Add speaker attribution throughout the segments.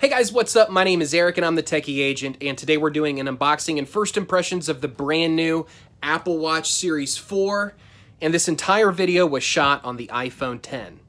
Speaker 1: Hey guys, what's up? My name is Eric and I'm the Techy Agent, and today we're doing an unboxing and first impressions of the brand new Apple Watch Series 4, and this entire video was shot on the iPhone X.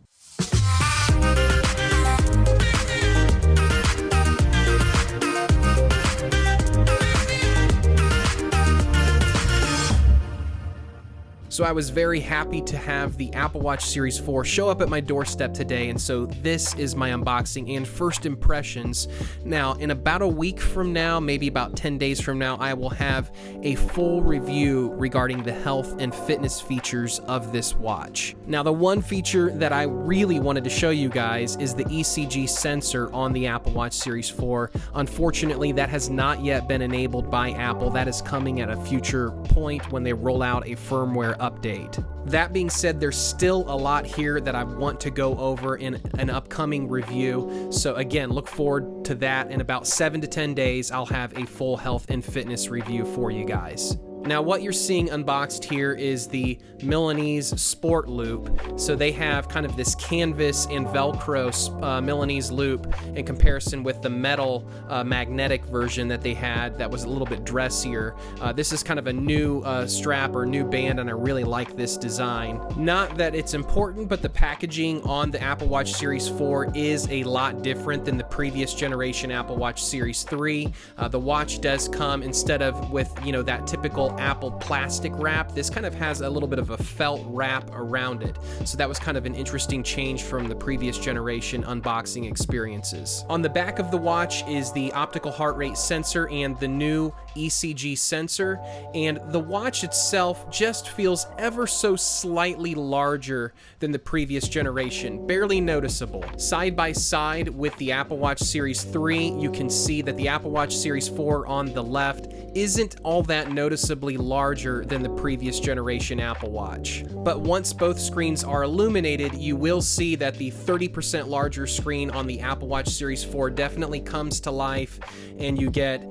Speaker 1: So I was very happy to have the Apple Watch Series 4 show up at my doorstep today, and so this is my unboxing and first impressions. Now, in about a week from now, maybe about 10 days from now, I will have a full review regarding the health and fitness features of this watch. Now, the one feature that I really wanted to show you guys is the Ecg Sensor on the Apple Watch Series 4. Unfortunately, that has not yet been enabled by Apple. That is coming at a future point when they roll out a firmware update. That being said, there's still a lot here that I want to go over in an upcoming review. So again, look forward to that. In about 7 to 10 days, I'll have a full health and fitness review for you guys. Now, what you're seeing unboxed here is the Milanese Sport Loop. So they have kind of this canvas and Velcro Milanese loop in comparison with the metal magnetic version that they had that was a little bit dressier. This is kind of a new strap or new band, and I really like this design. Not that it's important, but the packaging on the Apple Watch Series 4 is a lot different than the previous generation Apple Watch Series 3. The watch does come, instead of with, that typical Apple plastic wrap, this kind of has a little bit of a felt wrap around it. So that was kind of an interesting change from the previous generation unboxing experiences. On the back of the watch is the optical heart rate sensor and the new Ecg Sensor, and the watch itself just feels ever so slightly larger than the previous generation, barely noticeable. Side by side with the Apple Watch Series 3, you can see that the Apple Watch Series 4 on the left isn't all that noticeably larger than the previous generation Apple Watch. But once both screens are illuminated, you will see that the 30% larger screen on the Apple Watch Series 4 definitely comes to life, and you get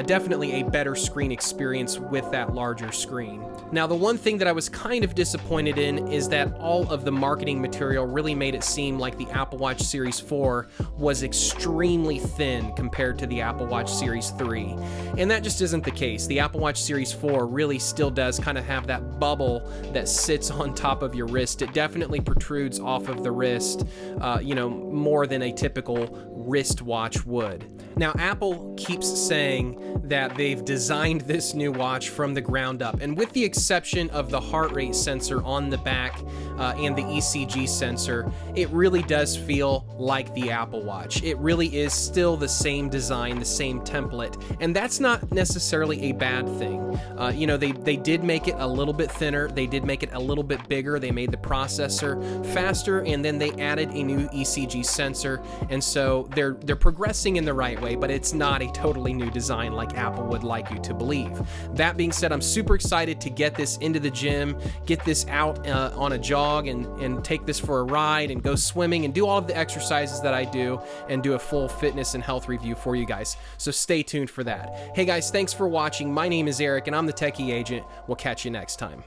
Speaker 1: definitely a better screen experience with that larger screen. Now, the one thing that I was kind of disappointed in is that all of the marketing material really made it seem like the Apple Watch Series 4 was extremely thin compared to the Apple Watch Series 3. And that just isn't the case. The Apple Watch Series 4 really still does kind of have that bubble that sits on top of your wrist. It definitely protrudes off of the wrist, more than a typical wristwatch would. Now, Apple keeps saying that they've designed this new watch from the ground up, and with the exception of the heart rate sensor on the back and the Ecg sensor, it really does feel like the Apple Watch. It really is still the same design, the same template, and that's not necessarily a bad thing. They did make it a little bit thinner, they did make it a little bit bigger, they made the processor faster, and then they added a new Ecg sensor, and so they're progressing in the right way, but it's not a totally new design like Apple would like you to believe. That being said, I'm super excited to get this into the gym, get this out on a jog, and take this for a ride and go swimming and do all of the exercises that I do and do a full fitness and health review for you guys. So stay tuned for that. Hey guys, thanks for watching. My name is Eric and I'm the Techy Agent. We'll catch you next time.